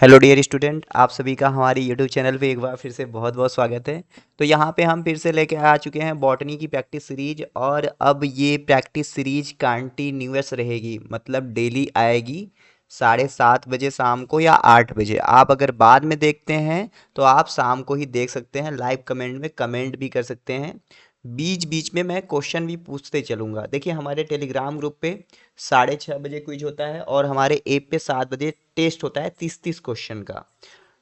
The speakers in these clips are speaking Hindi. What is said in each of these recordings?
हेलो डियर स्टूडेंट, आप सभी का हमारे यूट्यूब चैनल पे एक बार फिर से बहुत बहुत स्वागत है। तो यहाँ पे हम फिर से लेके आ चुके हैं बॉटनी की प्रैक्टिस सीरीज। और अब ये प्रैक्टिस सीरीज कंटिन्यूअस रहेगी, मतलब डेली आएगी 7:30 बजे शाम को या 8 बजे। आप अगर बाद में देखते हैं तो आप शाम को ही देख सकते हैं, लाइव कमेंट में कमेंट भी कर सकते हैं। बीच बीच में मैं क्वेश्चन भी पूछते चलूँगा। देखिए, हमारे टेलीग्राम ग्रुप पे 6:30 बजे क्विज होता है और हमारे ऐप पे 7 बजे टेस्ट होता है 30-30 क्वेश्चन का।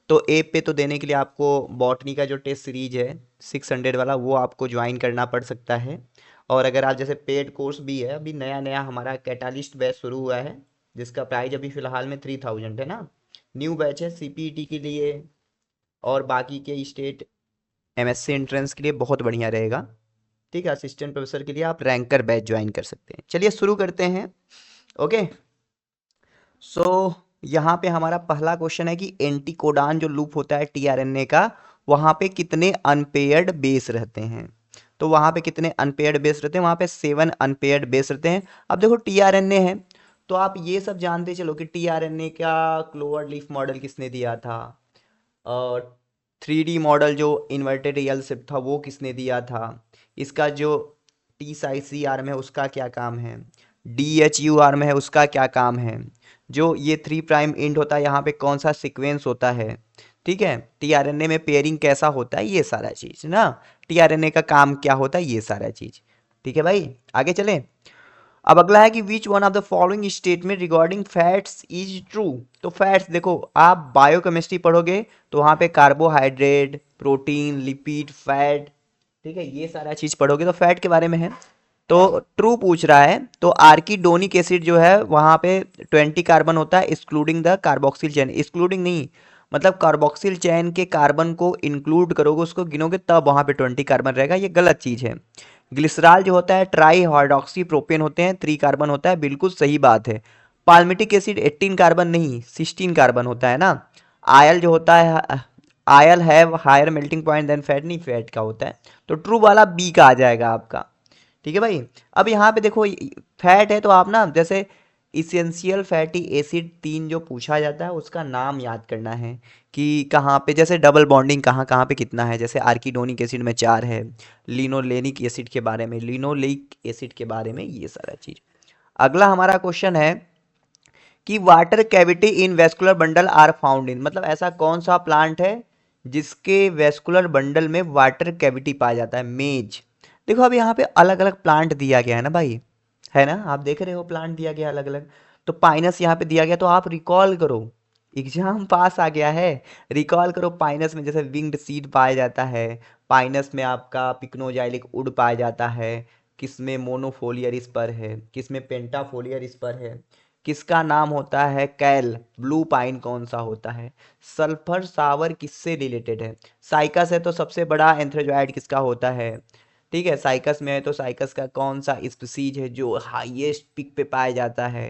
तो ऐप पे तो देने के लिए आपको बॉटनी का जो टेस्ट सीरीज है 600 वाला, वो आपको ज्वाइन करना पड़ सकता है। और अगर आप जैसे पेड कोर्स भी है, अभी नया नया हमारा कैटालिस्ट बैच शुरू हुआ है, जिसका प्राइस अभी फिलहाल में 3000 है ना। न्यू बैच है सीपीईटी के लिए और बाकी के स्टेट एमएससी एंट्रेंस के लिए बहुत बढ़िया रहेगा। ठीक है, असिस्टेंट प्रोफेसर के लिए आप रैंकर बैच ज्वाइन कर सकते हैं। चलिए शुरू करते हैं। ओके। सो यहाँ पे हमारा पहला क्वेश्चन है कि एंटीकोडान जो लूप होता है टीआरएनए का, वहाँ पे कितने अनपेयर्ड बेस रहते हैं। तो वहाँ पे कितने अनपेयर्ड बेस रहते हैं, वहाँ पे 7 अनपेयर्ड बेस रहते हैं। अब देखो टीआरएनए है, तो आप ये सब जानते चलो कि टीआरएनए का क्लोवर लीफ मॉडल किसने दिया था, और 3D मॉडल जो इन्वर्टेड रियल शिफ्ट था वो किसने दिया था, इसका जो टी साई सी आर्म है उसका क्या काम है, डी एच यू आर्म है उसका क्या काम है, जो ये 3' इंड होता है यहाँ पे कौन सा सीक्वेंस होता है। ठीक है, टीआरएनए में पेयरिंग कैसा होता है, ये सारा चीज ना, टीआरएनए का काम क्या होता है, ये सारा चीज। ठीक है भाई, आगे चलें। अब अगला है कि which one of the following statement regarding fats is true. तो फैट्स देखो, आप बायोकेमिस्ट्री पढ़ोगे तो वहाँ पे कार्बोहाइड्रेट, प्रोटीन, लिपिड, फैट, ठीक है, ये सारा चीज पढ़ोगे तो फैट के बारे में है। तो ट्रू पूछ रहा है, तो आर्किडोनिक एसिड जो है वहाँ पे 20 कार्बन होता है, excluding the carboxyl chain, excluding नहीं, मतलब कार्बोक्सिल चैन के कार्बन को इंक्लूड करोगे, उसको गिनोगे तब वहाँ पे 20 कार्बन रहेगा, ये गलत चीज़ है। ग्लिसरॉल जो होता है ट्राई हाइड्रोक्सी प्रोपेन होते हैं, 3 कार्बन होता है, बिल्कुल सही बात है। पाल्मिटिक एसिड 18 कार्बन नहीं 16 कार्बन होता है ना। आयल जो होता है, oil have higher melting point than fat, नहीं फैट का होता है। तो ट्रू वाला बी का आ जाएगा आपका। ठीक है भाई। अब यहाँ पे देखो, फैट है तो आप ना जैसे इसेंशियल फैटी एसिड 3 जो पूछा जाता है उसका नाम याद करना है कि कहाँ पे, जैसे डबल बॉन्डिंग कहाँ कहाँ पे कितना है, जैसे आर्किडोनिक एसिड में 4 है, लिनोलेनिक एसिड के बारे में, लिनोलेइक एसिड के बारे में, ये सारा चीज। अगला हमारा क्वेश्चन है कि water cavity in vascular bundle are found in, मतलब ऐसा कौन सा प्लांट है जिसके वेस्कुलर बंडल में वाटर कैविटी पाया जाता है। मेज। देखो अब यहाँ पे अलग अलग प्लांट दिया गया है ना भाई, है ना, आप देख रहे हो प्लांट दिया गया अलग अलग। तो पाइनस यहाँ पे दिया गया, तो आप रिकॉल करो, एग्जाम पास आ गया है। रिकॉल करो, पाइनस में जैसे विंग्ड सीड पाया जाता है, पाइनस में आपका पिक्नोजाइलिक वुड पाया जाता है, किसमें मोनोफोलियर स्पर है, किसमें पेंटाफोलियर स्पर है, किसका नाम होता है कैल, ब्लू पाइन कौन सा होता है, सल्फर सावर किससे रिलेटेड है, साइकस है तो सबसे बड़ा एंथ्रेजोइड किसका होता है। ठीक है, साइकस में है तो साइकस का कौन सा स्पीसीज है जो हाईएस्ट पिक पे पाया जाता है।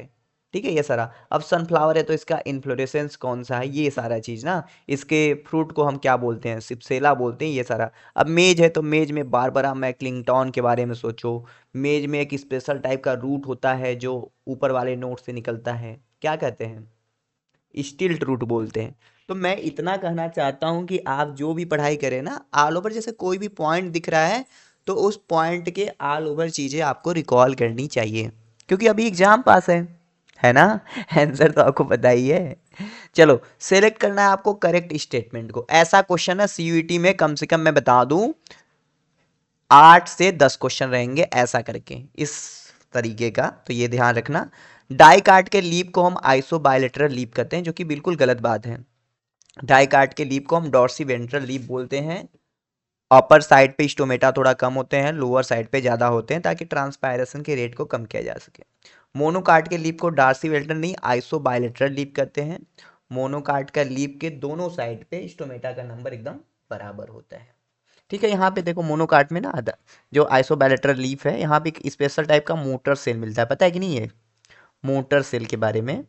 ठीक है, ये सारा। अब सनफ्लावर है तो इसका इन्फ्लोरेसेंस कौन सा है, ये सारा चीज ना। इसके फ्रूट को हम क्या बोलते हैं, सिप्सेला बोलते हैं, ये सारा। अब मेज है तो मेज में बारबरा मैक्लिंगटन के बारे में सोचो। मेज में एक स्पेशल टाइप का रूट होता है जो ऊपर वाले नोट से निकलता है, क्या कहते हैं, स्टिल्ट रूट बोलते हैं। तो मैं इतना कहना चाहता हूं कि आप जो भी पढ़ाई करें ना, ऑल ओवर जैसे कोई भी पॉइंट दिख रहा है तो उस पॉइंट के ऑल ओवर चीजें आपको रिकॉल करनी चाहिए, क्योंकि अभी एग्जाम पास है ना। आंसर तो आपको पता ही है। चलो, सेलेक्ट करना है आपको करेक्ट स्टेटमेंट को। ऐसा क्वेश्चन है सीयूईटी में कम से कम मैं बता दूं 8 से 10 क्वेश्चन रहेंगे ऐसा करके, इस तरीके का, तो ये ध्यान रखना। डाई काट के लीप को हम आइसो बायलेटरल लीप कहते हैं, जो कि बिल्कुल गलत बात है। डाई काट के लीप को हम डॉर्सी वेंट्रल लीप बोलते हैं। अपर साइड पे स्टोमेटा थोड़ा कम होते हैं, लोअर साइड पे ज़्यादा होते हैं, ताकि ट्रांसपायरेशन के रेट को कम किया जा सके। मोनोकार्ड के लीप को डार्सी वेंट्रल नहीं आइसो बायलेटरल लीप कहते हैं। मोनोकार्ड का लीप के दोनों साइड पे स्टोमेटा का नंबर एकदम बराबर होता है। ठीक है, यहाँ पे देखो मोनोकार्ट में ना जो आइसोबैलेटरल लीफ है, यहाँ पे एक स्पेशल टाइप का मोटर सेल मिलता है, पता है कि नहीं है मोटर सेल के बारे में,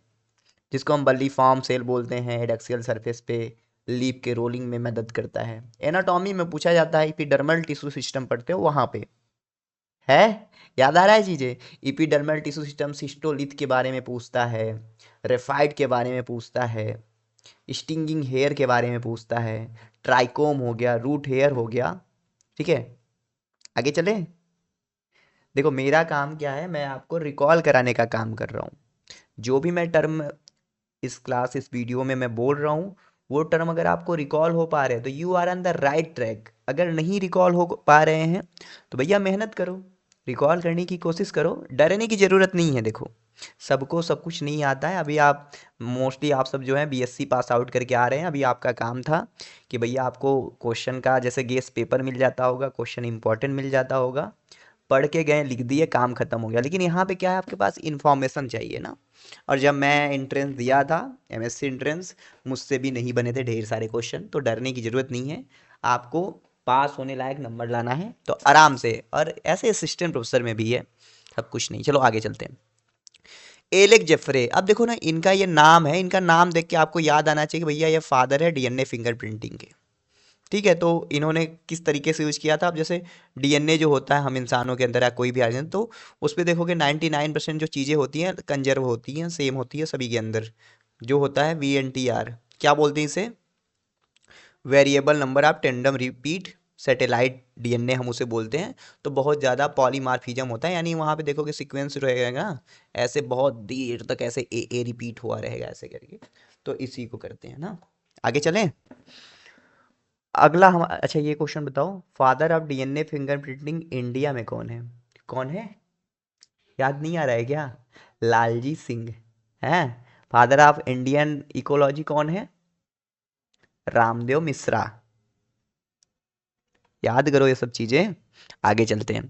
जिसको हम बल्लीफॉर्म सेल बोलते हैं, एडैक्सियल सरफेस पे लीफ के रोलिंग में मदद करता है। एनाटॉमी में पूछा जाता है, एपिडर्मल टिश्यू सिस्टम पढ़ते हो वहाँ पे है, याद आ रहा है चीजें। एपिडर्मल टिश्यू सिस्टम सिस्टोलिथ के बारे में पूछता है, रेफाइड के बारे में पूछता है। स्टिंगिंग हेयर के बारे में पूछता है, ट्राइकोम हो गया, रूट हेयर हो गया। ठीक है, आगे चले। देखो मेरा काम क्या है, मैं आपको रिकॉल कराने का काम कर रहा हूँ। जो भी मैं टर्म इस वीडियो में मैं बोल रहा हूँ, वो टर्म अगर आपको रिकॉल हो पा रहे हैं तो you are on the right track. अगर नहीं रिकॉल हो पा रहे हैं तो भैया मेहनत करो, रिकॉल करने की कोशिश करो, डरने की ज़रूरत नहीं है। देखो सबको सब कुछ नहीं आता है। अभी आप मोस्टली आप सब जो है बीएससी पास आउट करके आ रहे हैं। अभी आपका काम था कि भैया आपको क्वेश्चन का जैसे गेस पेपर मिल जाता होगा, क्वेश्चन इंपॉर्टेंट मिल जाता होगा, पढ़ के गए, लिख दिए, काम खत्म हो गया। लेकिन यहाँ पे क्या है, आपके पास इंफॉर्मेशन चाहिए ना। और जब मैं एंट्रेंस दिया था, एमएससी एंट्रेंस, मुझसे भी नहीं बने थे ढेर सारे क्वेश्चन, तो डरने की ज़रूरत नहीं है। आपको पास होने लायक नंबर लाना है तो आराम से, और ऐसे असिस्टेंट प्रोफेसर में भी है, सब कुछ नहीं। चलो आगे चलते हैं। एलेक जेफरे, अब देखो ना इनका ये नाम है, इनका नाम देख के आपको याद आना चाहिए कि भैया ये फादर है डीएनए फिंगरप्रिंटिंग के। ठीक है, तो इन्होंने किस तरीके से यूज किया था। अब जैसे डीएनए जो होता है हम इंसानों के अंदर या कोई भी ऑर्गेन, तो उस पर देखोगे 99% जो चीज़ें होती हैं कंजर्व होती हैं, सेम होती है सभी के अंदर। जो होता है VNTR, क्या बोलते हैं इसे, variable number of tandem repeat satellite DNA हम उसे बोलते हैं। तो बहुत ज़्यादा पॉलीमार्फिज्म होता है, यानी वहाँ पे देखोगे सीक्वेंस रहेगा ऐसे बहुत देर तक, ऐसे ए रिपीट हुआ रहेगा ऐसे करके। तो इसी को करते हैं ना। आगे चलें। अगला हम, अच्छा ये क्वेश्चन बताओ, father of DNA fingerprinting India में कौन है। कौन है, याद नहीं आ रहा है क्या। लालजी सिंह हैं। फादर ऑफ इंडियन इकोलॉजी कौन है, रामदेव मिश्रा। याद करो ये सब चीजें। आगे चलते हैं।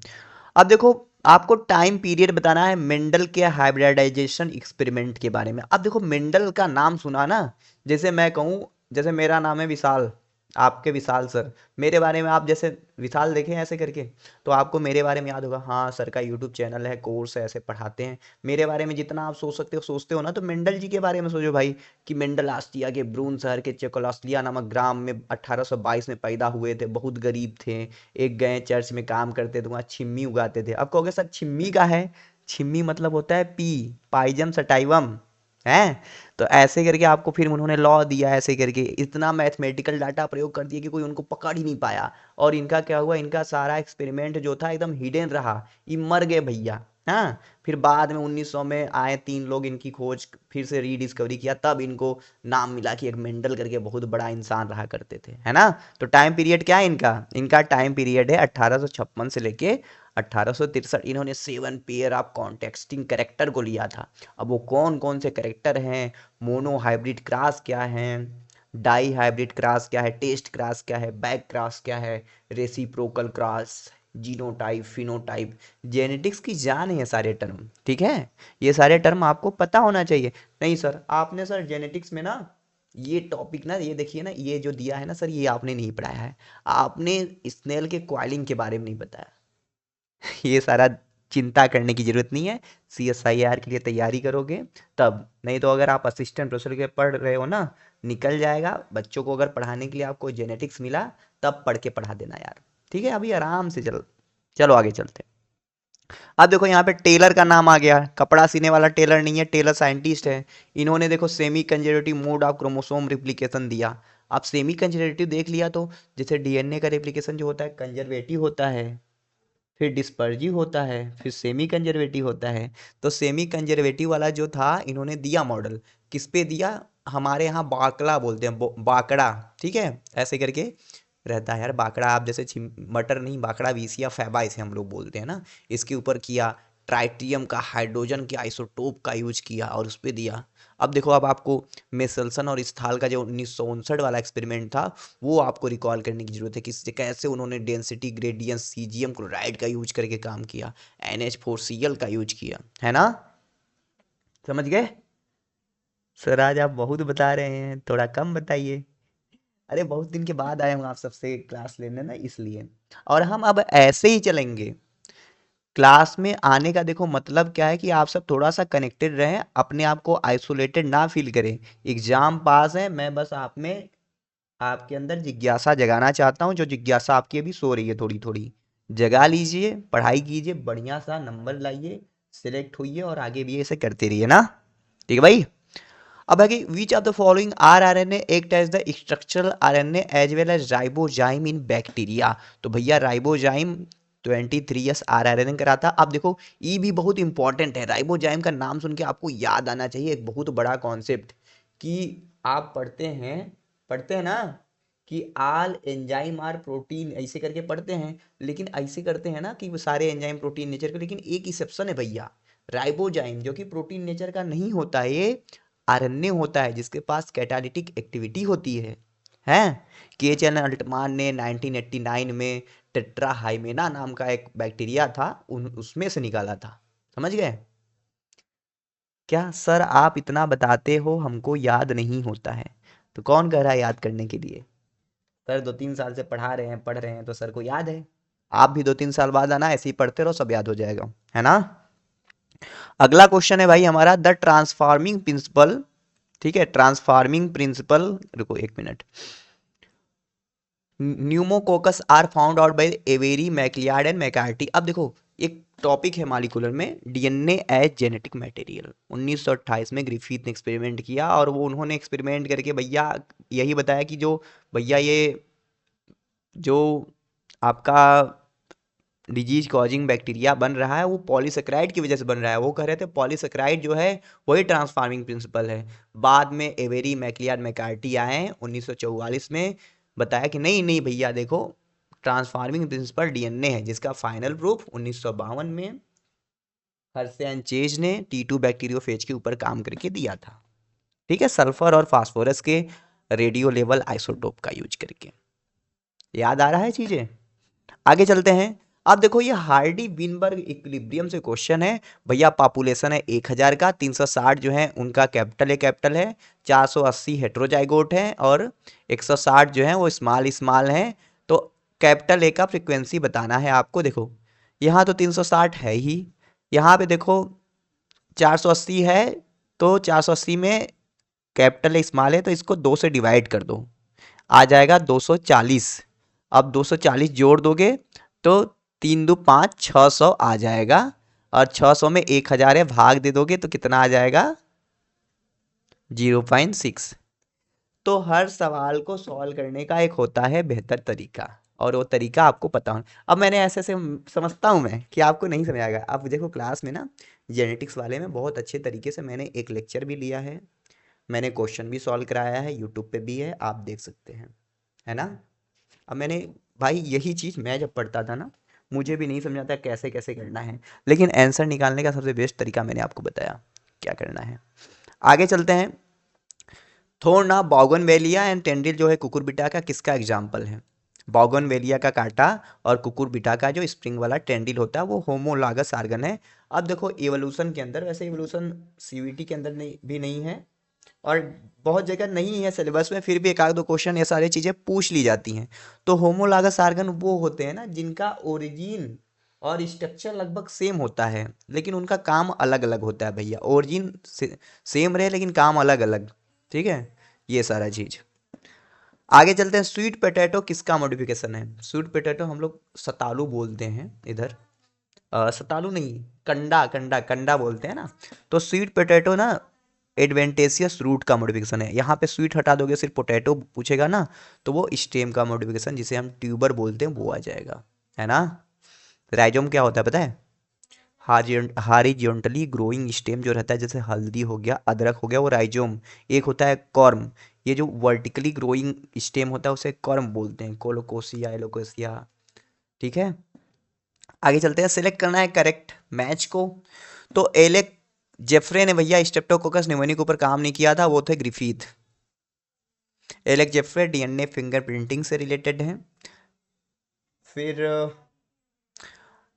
अब देखो आपको टाइम पीरियड बताना है मेंडल के हाइब्रिडाइजेशन एक्सपेरिमेंट के बारे में। अब देखो मेंडल का नाम सुना ना, जैसे मैं कहूँ, जैसे मेरा नाम है विशाल, आपके विशाल सर, मेरे बारे में आप जैसे विशाल देखें ऐसे करके, तो आपको मेरे बारे में याद होगा, हाँ सर का यूट्यूब चैनल है, कोर्स है, ऐसे पढ़ाते हैं। मेरे बारे में जितना आप सोच सकते हो सोचते हो ना, तो मेंडल जी के बारे में सोचो भाई, कि मेंडल ऑस्ट्रिया के ब्रून शहर के चेकोस्लोवाकिया नामक ग्राम में 1822 में पैदा हुए थे। बहुत गरीब थे, एक गए चर्च में काम करते थे, वहाँ छिम्मी उगाते थे। अब कहोगे सर छिम्मी का है, छिम्मी मतलब होता है पी, पाइजम सटाइवम है। तो ऐसे करके आपको फिर उन्होंने लॉ दिया, ऐसे करके इतना मैथमेटिकल डाटा प्रयोग कर दिया कि कोई उनको पकड़ ही नहीं पाया। और इनका क्या हुआ, इनका सारा एक्सपेरिमेंट जो था एकदम हिडन रहा, ये मर गए भैया। हाँ, फिर बाद में 1900 में आए 3 लोग, इनकी खोज फिर से रीडिस्कवरी किया, तब इनको नाम मिला कि एक मेंडल करके बहुत बड़ा इंसान रहा करते थे, है ना। तो टाइम पीरियड क्या है इनका, इनका टाइम पीरियड है 1856 से लेके 1863। इन्होंने 7 पेयर ऑफ कॉन्टेक्स्टिंग करेक्टर को लिया था। अब वो कौन कौन से करेक्टर हैं, मोनो हाइब्रिड क्रॉस क्या है, डाई हाइब्रिड क्रॉस क्या है, टेस्ट क्रॉस क्या है, बैक क्रॉस क्या है, reciprocal cross, genotype, phenotype, genetics की जान है ये सारे टर्म। ठीक है, ये सारे टर्म आपको पता होना चाहिए। नहीं सर आपने सर जेनेटिक्स में ना ये टॉपिक ना, ये देखिए ना, ये जो दिया है ना सर, ये आपने नहीं पढ़ाया है, आपने स्नेल के कॉइलिंग के बारे में नहीं बताया। ये सारा चिंता करने की जरूरत नहीं है, CSIR के लिए तैयारी करोगे तब। नहीं तो अगर आप असिस्टेंट प्रोफेसर के पढ़ रहे हो ना, निकल जाएगा बच्चों को। अगर पढ़ाने के लिए आपको जेनेटिक्स मिला तब पढ़ के पढ़ा देना यार। ठीक है, अभी आराम से चलो आगे चलते हैं। अब देखो यहाँ पे टेलर का नाम आ गया, कपड़ा सीने वाला टेलर नहीं है, टेलर साइंटिस्ट है। इन्होंने देखो semi conservative mode of chromosome replication दिया। अब सेमी कंजर्वेटिव देख लिया, तो जैसे डीएनए का रिप्लिकेशन जो होता है कंजर्वेटिव होता है, फिर डिस्पर्जिव होता है, फिर सेमी कंजर्वेटिव होता है। तो सेमी कंजर्वेटिव वाला जो था इन्होंने दिया मॉडल, किस पे दिया, हमारे यहाँ बाकड़ा बोलते हैं, बाकड़ा, ठीक है, ऐसे करके रहता है यार बाकड़ा। आप जैसे मटर नहीं, बाकड़ा विसिया फैबा इसे हम लोग बोलते हैं ना। इसके ऊपर किया, ट्राइटियम का, हाइड्रोजन के आइसोटोप का यूज किया और उस पर दिया। अब देखो, अब आपको मेसल्सन और स्थाल का जो 1959 वाला एक्सपेरिमेंट था, वो आपको रिकॉल करने की जरूरत है, किससे कैसे उन्होंने डेंसिटी ग्रेडियंट सीजियम क्लोराइड का यूज करके काम किया, NH4Cl का यूज किया, है ना। समझ गए। सर आज आप बहुत बता रहे हैं, थोड़ा कम बताइए। अरे बहुत दिन के बाद आए हूँ आप सबसे क्लास लेने ना, इसलिए। और हम अब ऐसे ही चलेंगे। क्लास में आने का देखो मतलब क्या है, कि आप सब थोड़ा सा कनेक्टेड रहें, अपने आप को आइसोलेटेड ना फील करें। एग्जाम पास है, मैं बस आप में, आपके अंदर जिज्ञासा जगाना चाहता हूँ। जो जिज्ञासा आपकी अभी सो रही है थोड़ी थोड़ी, जगा लीजिए, पढ़ाई कीजिए, बढ़िया सा नंबर लाइए, सिलेक्ट होइए और आगे भी ऐसे करते रहिए ना। ठीक है भाई। अब है कि which of the following are RNA act as the structural RNA as well as ribozyme in bacteria. तो भैया राइबोजाइम 23S आरआरएनए कराता। अब देखो ई भी बहुत इंपॉर्टेंट है, राइबोजाइम का नाम सुन के आपको याद आना चाहिए एक बहुत बड़ा कॉन्सेप्ट कि आप पढ़ते हैं ना कि आल एंजाइम आर प्रोटीन, ऐसे करके पढ़ते हैं, लेकिन ऐसे करते हैं ना कि वो सारे एंजाइम प्रोटीन नेचर के, लेकिन एक एक्सेप्शन है भैया, राइबोजाइम जो कि प्रोटीन नेचर का नहीं होता है, ये आरएनए होता है जिसके पास कैटालिटिक एक्टिविटी होती है। केएचएन अल्टमान ने 1989 में टेट्राहाइमेना नाम का एक बैक्टीरिया था उसमें से निकाला था। समझ गए क्या सर? आप इतना बताते हो हमको याद नहीं होता है, तो कौन कह रहा है याद करने के लिए? सर 2-3 साल से पढ़ रहे हैं तो सर को याद है। आप भी 2-3 साल बाद आना, ऐसे ही पढ़ते रहो, सब याद हो जाएगा, है ना। अगला क्वेश्चन है भाई हमारा द ट्रांसफार्मिंग प्रिंसिपल। ठीक है, ट्रांसफार्मिंग प्रिंसिपल, रुको 1 minute. Pneumococcus are found out by Avery MacLeod and McCarty. अब देखो एक टॉपिक है मॉलिक्यूलर में, डीएनए एज जेनेटिक मटेरियल। 1928 में ग्रिफिथ ने एक्सपेरिमेंट किया और वो उन्होंने एक्सपेरिमेंट करके भैया यही बताया कि जो भैया ये जो आपका डिजीज कॉजिंग बैक्टीरिया बन रहा है वो पॉलीसेकेराइड की वजह से बन रहा है। वो कह रहे थे पॉलीसेकेराइड जो है वही ट्रांसफार्मिंग प्रिंसिपल है। बाद में एवेरी मैक्लियार्ड मैकार्टी आए 1944 में, बताया कि नहीं नहीं भैया देखो ट्रांसफार्मिंग प्रिंसिपल डीएनए है, जिसका फाइनल प्रूफ 1952 में हर्षे चेज ने T2 बैक्टीरियोफेज के ऊपर काम करके दिया था। ठीक है, सल्फर और फास्फोरस के रेडियो लेवल आइसोटोप का यूज करके। याद आ रहा है चीजें? आगे चलते हैं। अब देखो ये हार्डी विनबर्ग इक्विलिब्रियम से क्वेश्चन है भैया। पॉपुलेशन है 1000 का, 360 जो है उनका कैपिटल है, 480 हेट्रोजाइगोट है और 160 जो है वो स्मॉल है। तो कैपिटल ए का फ्रीक्वेंसी बताना है आपको। देखो यहाँ तो 360 है ही, यहाँ पे देखो 480 है, तो 480 में कैपिटल ए स्मॉल है तो इसको 2 से डिवाइड कर दो, आ जाएगा 240। अब 240 जोड़ दोगे तो 3 2 5 600 आ जाएगा, और 600 में 1000 है, भाग दे दोगे तो कितना आ जाएगा? 0.6। तो हर सवाल को सॉल्व करने का एक होता है बेहतर तरीका, और वो तरीका आपको पता हो। अब मैंने ऐसे ऐसे समझता हूँ मैं कि आपको नहीं समझ आएगा। अब देखो क्लास में ना जेनेटिक्स वाले में बहुत अच्छे तरीके से मैंने एक लेक्चर भी लिया है, मैंने क्वेश्चन भी सॉल्व कराया है, यूट्यूब पे भी है, आप देख सकते हैं, है ना। अब मैंने भाई यही चीज़ मैं जब पढ़ता था ना, मुझे भी नहीं समझ आता कैसे कैसे करना है, लेकिन आंसर निकालने का सबसे बेस्ट तरीका मैंने आपको बताया क्या करना है। आगे चलते हैं। थोरना बोगनवेलिया एंड टेंड्रिल जो है कुकुरबिटा का किसका एग्जाम्पल है? बोगनवेलिया का कांटा और कुकुरबिटा का जो स्प्रिंग वाला टेंड्रिल होता है वो होमोलागस आर्गन है। अब देखो एवोल्यूशन के अंदर, वैसे एवोल्यूशन सीवीटी के अंदर नहीं भी नहीं है और बहुत जगह नहीं है सिलेबस में, फिर भी एक आध दो क्वेश्चन ये सारी चीज़ें पूछ ली जाती हैं। तो होमोलागस आर्गन वो होते हैं ना जिनका ओरिजिन और स्ट्रक्चर लगभग सेम होता है, लेकिन उनका काम अलग अलग होता है भैया। ओरिजिन सेम रहे लेकिन काम अलग अलग। ठीक है, ये सारा चीज़। आगे चलते हैं। स्वीट पोटैटो किसका मॉडिफिकेशन है? स्वीट पोटैटो हम लोग सतालू बोलते हैं इधर, सतालू नहीं, कंडा कंडा कंडा बोलते हैं ना। तो स्वीट पोटैटो ना एडवेंटेशियस रूट का मॉडिफिकेशन है। यहाँ पे स्वीट हटा दोगे सिर्फ पोटैटो पूछेगा ना, तो वो स्टेम का मॉडिफिकेशन जिसे हम ट्यूबर बोलते हैं वो आ जाएगा, है ना। राइजोम क्या होता है पता है? हॉरिजॉन्टली ग्रोइंग स्टेम जो रहता है, जैसे हल्दी हो गया, अदरक हो गया, वो राइजोम। एक होता है कॉर्म, ये जो वर्टिकली ग्रोइंग स्टेम होता है उसे कॉर्म बोलते हैं, कोलोकोसिया एलोकोसिया। ठीक है, आगे चलते हैं। सिलेक्ट करना है करेक्ट मैच को। तो एलेक जेफ्रे ने भैया स्ट्रेप्टोकोकस निमोनिया के ऊपर काम नहीं किया था, वो थे ग्रिफिथ। एलेक जेफ्रे डीएनए फिंगरप्रिंटिंग से रिलेटेड है। फिर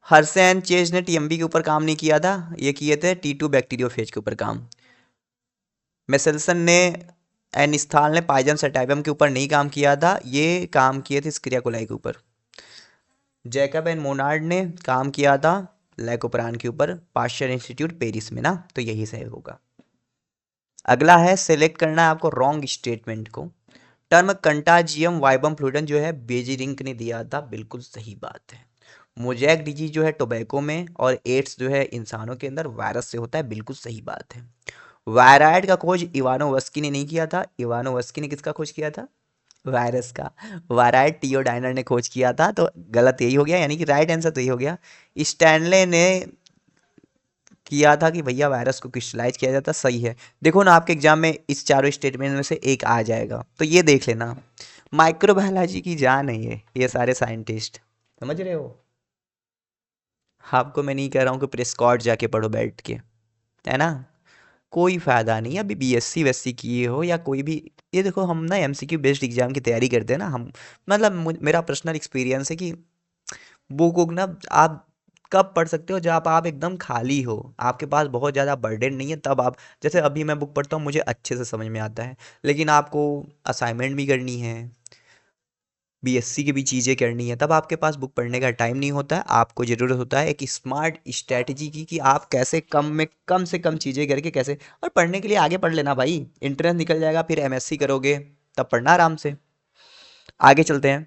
हर्सेन चेज ने टीएमबी के ऊपर काम नहीं किया था, ये किए थे T2 बैक्टीरियोफेज के ऊपर काम। मेसेल्सन ने एनिस्थाल ने पाइजन सटाइवम के ऊपर नहीं काम किया था, ये काम किए थे स्क्रिया कोलाई के ऊपर। जैकब एंड मोनार्ड ने काम किया था लैकोपरान के ऊपर, पाश्चर इंस्टीट्यूट पेरिस में ना, तो यही सही होगा। अगला है सेलेक्ट करना है आपको रॉन्ग स्टेटमेंट को। टर्म कंटाजियम वाइबम फ्लूइडम जो है बेजिरिंक ने दिया था, बिल्कुल सही बात है। मोजैक डिजीज जो है टोबैको में, और एड्स जो है इंसानों के अंदर वायरस से होता है, बिल्कुल सही बात है। वायराइड का खोज इवानोवस्की ने नहीं किया था। इवानोवस्की ने किसका खोज किया था? वायरस का। वायराइड थियोडाइनर ने खोज किया था। तो गलत यही हो गया, यानी कि राइट आंसर तो यही हो गया। स्टैनले ने किया था कि भैया वायरस को क्रिस्टलाइज किया जाता। सही है। देखो ना, आपके एग्जाम में इस चारों स्टेटमेंट में से एक आ जाएगा, तो ये देख लेना। माइक्रोबायोलॉजी की जान है ये सारे साइंटिस्ट, समझ रहे हो? आपको मैं नहीं कह रहा हूँ कि प्रेस्कॉट जाके पढ़ो बैठ के, है ना? कोई फ़ायदा नहीं है। अभी बीएससी वेस्सी किए हो या कोई भी, ये देखो हम ना एमसीक्यू बेस्ड एग्जाम की तैयारी करते हैं ना हम, मतलब मेरा पर्सनल एक्सपीरियंस है कि बुक वुक ना आप कब पढ़ सकते हो, जब आप एकदम खाली हो, आपके पास बहुत ज़्यादा बर्डन नहीं है, तब आप, जैसे अभी मैं बुक पढ़ता हूँ मुझे अच्छे से समझ में आता है, लेकिन आपको असाइनमेंट भी करनी है, बीएससी की भी चीज़ें करनी है, तब आपके पास बुक पढ़ने का टाइम नहीं होता है। आपको ज़रूरत होता है एक स्मार्ट स्ट्रैटेजी की कि आप कैसे कम में कम से कम चीज़ें करके कैसे, और पढ़ने के लिए आगे पढ़ लेना भाई, इंटरेंस निकल जाएगा, फिर एमएससी करोगे तब पढ़ना आराम से। आगे चलते हैं।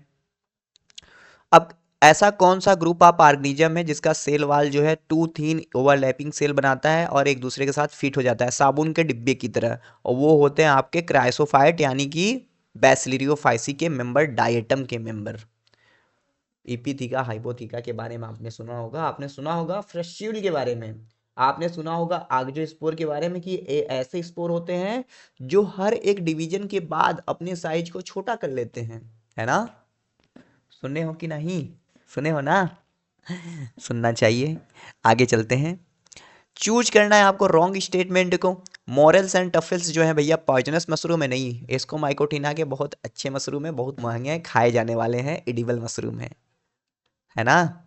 अब ऐसा कौन सा ग्रुप ऑफ ऑर्गेनिज्म है जिसका सेल वाल जो है टू थीन ओवरलैपिंग सेल बनाता है और एक दूसरे के साथ फिट हो जाता है साबुन के डिब्बे की तरह, और वो होते हैं आपके क्राइसोफाइट यानी कि बैसिलियोफाइसी के मेंबर, डायटम के मेंबर। इपिथिका हाइपोथिका के बारे में आपने सुना होगा, आपने सुना होगा फ्रेश्यूल के बारे में, आपने सुना होगा आग्जोस्पोर के बारे में कि ऐसे स्पोर होते हैं जो हर एक डिवीजन के बाद अपने साइज को छोटा कर लेते हैं, है ना? सुने हो कि नहीं? सुने हो ना? सुनना चाहिए। आगे चलते हैं। चूज करना है आपको रॉन्ग स्टेटमेंट को। मॉरल्स एंड टफल्स जो है भैया पॉइजनस मशरूम है नहीं, इसको माइकोटिना के बहुत अच्छे मशरूम है, बहुत महंगे हैं, खाए जाने वाले हैं, एडिबल मशरूम है ना?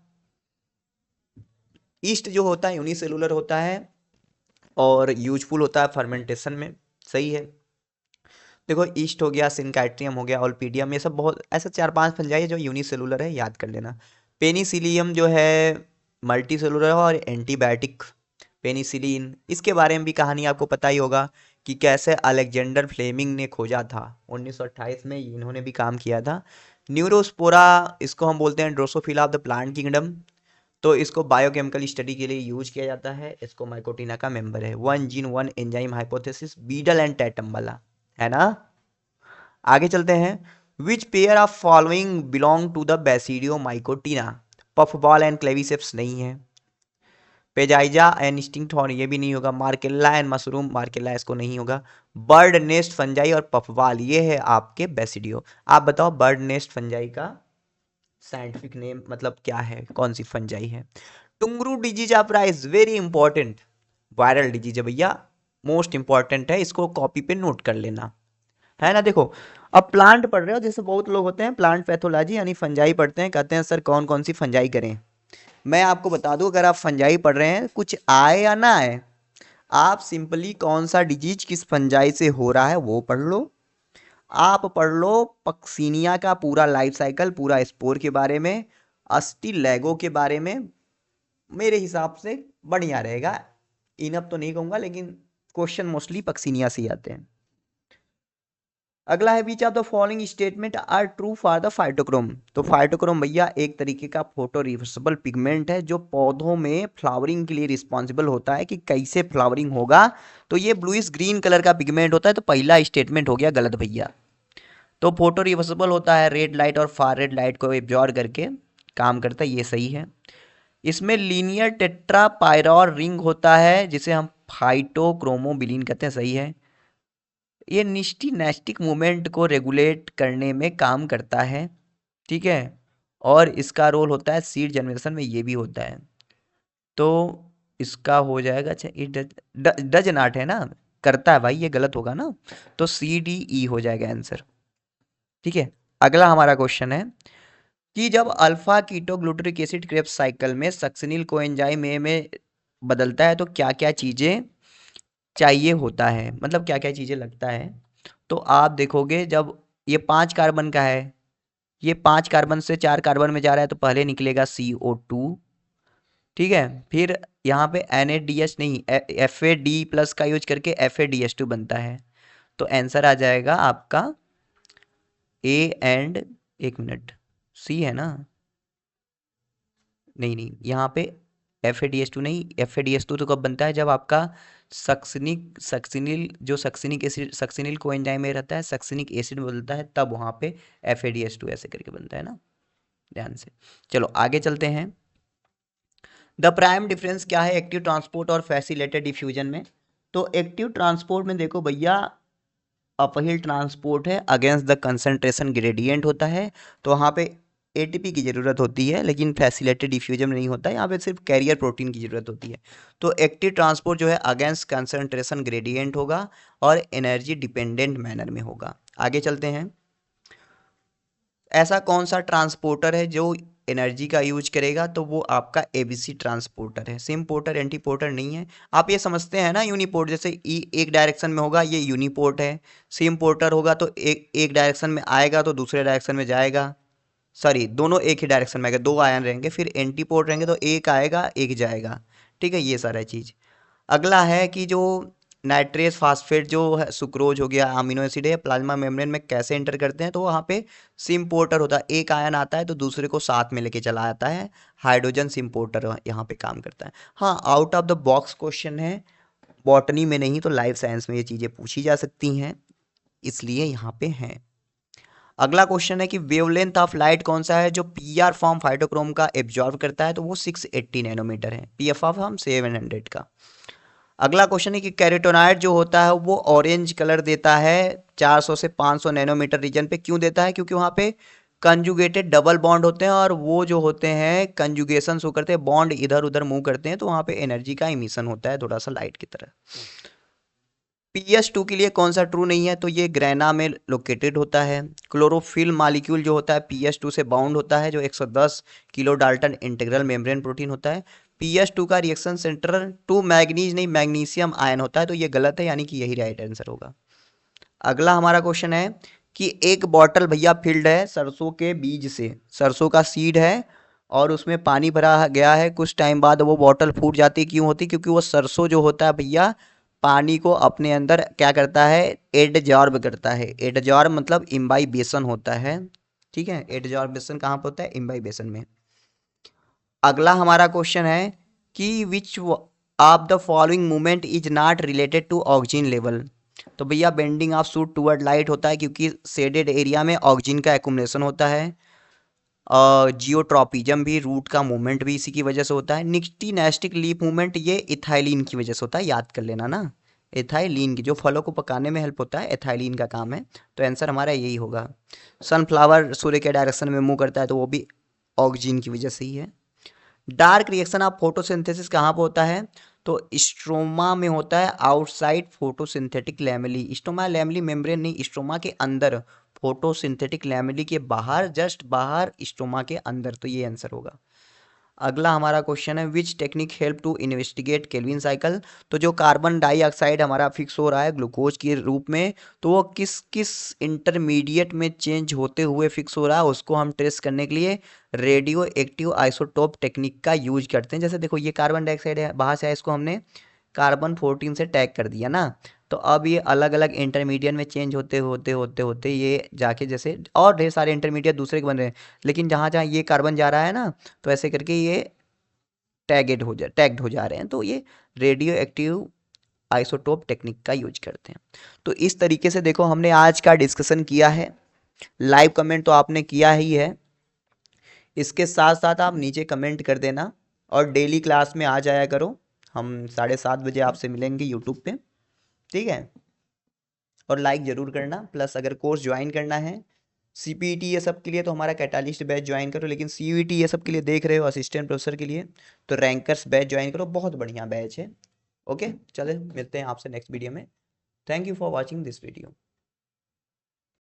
ईस्ट जो होता है यूनिसेलुलर होता है और यूजफुल होता है फर्मेंटेशन में। सही है। देखो ईस्ट हो गया, सिनकाइट्रियम हो गया, ओल्पीडियम, ये सब बहुत ऐसे चार पांच फंजाई है जो यूनिसेलुलर है, याद कर लेना। पेनिसिलियम जो है मल्टी सेलुलर है और एंटीबायोटिक। पेनिसिलिन, इसके बारे में भी कहानी आपको पता ही होगा कि कैसे अलेक्जेंडर फ्लेमिंग ने खोजा था, 1928 में इन्होंने भी काम किया था। न्यूरोस्पोरा, इसको हम बोलते हैं Drosophila of the plant kingdom, तो इसको बायोकेमिकल स्टडी के लिए यूज किया जाता है, इसको माइकोटिना का मेंबर है। One gene one enzyme hypothesis, Beadle and Tatum वाला, है ना? आगे चलते हैं। Which pair of following belong to the basidiomycotina? Puffball and claviceps नहीं है। पेजाइजा एंड स्टिंगथॉर्न ये भी नहीं होगा। मार्केला एंड मशरूम, मार्केला इसको नहीं होगा। बर्ड नेस्ट फंजाई और पफवाल ये है आपके बेसिडियो। आप बताओ बर्ड नेस्ट फंजाई का साइंटिफिक नेम मतलब क्या है, कौन सी फंजाई है? Tungro disease of rice, very important, viral disease है भैया, मोस्ट इंपॉर्टेंट है, इसको कॉपी पे नोट कर लेना, है ना? देखो अब प्लांट पढ़ रहे हो, जैसे बहुत लोग होते हैं प्लांट पैथोलॉजी यानी फंजाई पढ़ते हैं, कहते हैं सर कौन कौन सी फंजाई करें। मैं आपको बता दूं, अगर आप फंजाई पढ़ रहे हैं, कुछ आए या ना आए, आप सिंपली कौन सा डिजीज किस फंजाई से हो रहा है वो पढ़ लो। आप पढ़ लो पक्सीनिया का पूरा लाइफ साइकिल, पूरा स्पोर के बारे में, अस्टिलैगो के बारे में, मेरे हिसाब से बढ़िया रहेगा। इनअप तो नहीं कहूंगा, लेकिन क्वेश्चन मोस्टली पक्सीनिया से ही आते हैं। अगला है which of the following statement are true for the phytochrome? तो फाइटोक्रोम भैया एक तरीके का फोटो रिवर्सिबल पिगमेंट है जो पौधों में फ्लावरिंग के लिए रिस्पॉन्सिबल होता है कि कैसे फ्लावरिंग होगा, तो ये ब्लूइश ग्रीन कलर का पिगमेंट होता है, तो पहला स्टेटमेंट हो गया गलत भैया। तो फोटो रिवर्सिबल होता है, रेड लाइट और फार रेड लाइट को एब्जॉर्ब करके काम करता है, ये सही है। इसमें लीनियर टेट्रा पायरॉर रिंग होता है जिसे हम फाइटोक्रोमोबिलिन कहते हैं, सही है। ये निस्टिनेस्टिक मूवमेंट को रेगुलेट करने में काम करता है, ठीक है, और इसका रोल होता है सीड जनरेशन में, ये भी होता है, तो इसका हो जाएगा, अच्छा इट डज नॉट है ना, करता है भाई, ये गलत होगा ना, तो सी डी ई हो जाएगा आंसर, ठीक है। अगला हमारा क्वेश्चन है कि जब alpha ketoglutaric acid Krebs cycle में सक्सिनिल कोएंजाइम ए में बदलता है तो क्या क्या चीज़ें चाहिए होता है, मतलब क्या क्या चीज़ें लगता है? तो आप देखोगे जब ये 5 कार्बन का है, ये 5 कार्बन से 4 कार्बन में जा रहा है, तो पहले निकलेगा CO2, ठीक है, फिर यहाँ पे NaDH नहीं, FAD+ का यूज करके FADH2 बनता है, तो आंसर आ जाएगा आपका ए एंड, एक मिनट, सी है ना? नहीं नहीं, यहाँ पे FADH2 नहीं, FADH2 तो कब बनता है जब आपका सक्सिनिक सक्सिनिल जो सक्सिनिक एसिड सक्सिनिल कोएंजाइम में रहता है, सक्सिनिक एसिड बोलता है, तब वहाँ पे FADH2 ऐसे करके बनता है ना, ध्यान से। चलो आगे चलते हैं। द प्राइम डिफरेंस क्या है एक्टिव ट्रांसपोर्ट और फैसिलेटेड डिफ्यूजन में? तो एक्टिव ट्रांसपोर्ट में देखो भैया, अपहिल ट्रांसपोर्ट है, अगेंस्ट द कंसंट्रेशन ग्रेडियंट होता है, तो वहाँ पे ATP की ज़रूरत होती है, लेकिन फैसिलेटेड डिफ्यूजन में नहीं होता है, यहाँ पे सिर्फ कैरियर प्रोटीन की ज़रूरत होती है। तो एक्टिव ट्रांसपोर्ट जो है अगेंस्ट कंसंट्रेशन ग्रेडियंट होगा और एनर्जी डिपेंडेंट मैनर में होगा। आगे चलते हैं। ऐसा कौन सा ट्रांसपोर्टर है जो एनर्जी का यूज करेगा? तो वो आपका ABC ट्रांसपोर्टर है, सिम पोर्टर एंटी पोर्टर नहीं है। आप ये समझते हैं ना, यूनिपोर्ट जैसे एक डायरेक्शन में होगा, ये यूनिपोर्ट है। सिम पोर्टर होगा तो एक डायरेक्शन में आएगा तो दूसरे डायरेक्शन में जाएगा, सॉरी दोनों एक ही डायरेक्शन में आएगा, दो आयन रहेंगे। फिर एंटी पोर्ट रहेंगे तो एक आएगा एक जाएगा, ठीक है, ये सारा चीज़। अगला है कि जो नाइट्रेस फास्फेट जो है, सुक्रोज हो गया, अमीनो एसिड है, प्लाज्मा मेम्ब्रेन में कैसे एंटर करते हैं? तो वहाँ पे सिम्पोर्टर होता है, एक आयन आता है तो दूसरे को साथ में लेके चला आता है, हाइड्रोजन सिम्पोर्टर यहाँ पे काम करता है। हाँ, out of the box question है, बॉटनी में नहीं तो लाइफ साइंस में ये चीज़ें पूछी जा सकती हैं, इसलिए यहाँ पे हैं। अगला क्वेश्चन है कि वेवलेंथ ऑफ लाइट कौन सा है जो PR फॉर्म फाइटोक्रोम का एब्जॉर्व करता है? तो वो 680 नैनोमीटर है, PF ऑफ हम 700 का। अगला क्वेश्चन है कि कैरोटीनॉइड जो होता है वो ऑरेंज कलर देता है 400 से 500 नैनोमीटर रीजन पे, क्यों देता है? क्योंकि वहाँ पे कंजुगेटेड डबल बॉन्ड होते हैं, और वो जो होते हैं कंजुगेशन शो करते हैं, बॉन्ड इधर उधर मूव करते हैं, तो वहाँ पे एनर्जी का इमिशन होता है थोड़ा सा लाइट की तरह। PS2 के लिए कौन सा ट्रू नहीं है? तो ये ग्रेना में लोकेटेड होता है। क्लोरोफिल मॉलिक्यूल जो होता है PS2 से बाउंड होता है, जो 110 kilo Dalton integral membrane protein होता है। PS2 का रिएक्शन सेंटर टू मैग्नीज नहीं, मैग्नीशियम आयन होता है, तो ये गलत है, यानी कि यही राइट आंसर होगा। अगला हमारा क्वेश्चन है कि एक बॉटल भैया फिल्ड है सरसों के बीज से, सरसों का सीड है और उसमें पानी भरा गया है, कुछ टाइम बाद वो बॉटल फूट जाती है, क्यों होती? क्योंकि वो सरसों जो होता है भैया पानी को अपने अंदर क्या करता है? एडजॉर्ब करता है। एडजॉर्ब मतलब इम्बाइबेशन होता है, ठीक है। एडजॉर्बेशन कहाँ पर होता है? इम्बाइबेशन में। अगला हमारा क्वेश्चन है कि which of the following movement is not related to oxygen level? तो भैया bending of shoot toward light होता है, क्योंकि शेडेड एरिया में ऑक्सीजन का एक्युमुलेशन होता है। जियोट्रॉपिज्म भी, रूट का मूवमेंट भी इसी की वजह से होता है। निक्टिनेस्टिक लीफ मूवमेंट ये इथाइलिन की वजह से होता है, याद कर लेना ना, एथाइलिन की, जो फलों को पकाने में हेल्प होता है, एथाइलिन का काम है, तो आंसर हमारा यही होगा। सनफ्लावर सूर्य के डायरेक्शन में मूव करता है, तो वो भी ऑक्सीजन की वजह से ही है। डार्क रिएक्शन ऑफ फोटोसिंथेसिस कहाँ पे होता है? तो स्ट्रोमा में होता है, outside photosynthetic lamellae. Stroma lamellae membrane नहीं, स्ट्रोमा के अंदर, फोटोसिंथेटिक लैमेली के बाहर, जस्ट बाहर, स्ट्रोमा के अंदर, तो ये आंसर होगा। अगला हमारा क्वेश्चन है which technique help to investigate Calvin cycle? तो जो कार्बन डाइऑक्साइड हमारा फिक्स हो रहा है ग्लूकोज के रूप में, तो वो किस किस इंटरमीडिएट में चेंज होते हुए फिक्स हो रहा है, उसको हम ट्रेस करने के लिए रेडियो एक्टिव आइसोटोप टेक्निक का यूज करते हैं। जैसे देखो ये कार्बन डाइऑक्साइड है, बाहर से आया, इसको हमने कार्बन 14 से टैग कर दिया ना, तो अब ये अलग अलग इंटरमीडिएट में चेंज होते होते होते होते ये जाके, जैसे और ढेर सारे इंटरमीडिएट दूसरे के बन रहे हैं, लेकिन जहाँ जहाँ ये कार्बन जा रहा है ना, तो ऐसे करके ये टैग्ड हो जा रहे हैं, तो ये रेडियो एक्टिव आइसोटोप टेक्निक का यूज करते हैं। तो इस तरीके से देखो हमने आज का डिस्कशन किया है। लाइव कमेंट तो आपने किया ही है, इसके साथ साथ आप नीचे कमेंट कर देना, और डेली क्लास में आ जाया करो। हम 7:30 बजे आपसे मिलेंगे यूट्यूब पे, ठीक है। और लाइक ज़रूर करना, प्लस अगर कोर्स ज्वाइन करना है CPT ये सब के लिए, तो हमारा कैटालिस्ट बैच ज्वाइन करो। लेकिन CUET ये सब के लिए देख रहे हो, असिस्टेंट प्रोफेसर के लिए, तो रैंकर्स बैच ज्वाइन करो, बहुत बढ़िया बैच है। ओके, चले मिलते हैं आपसे नेक्स्ट वीडियो में। Thank you for watching this video.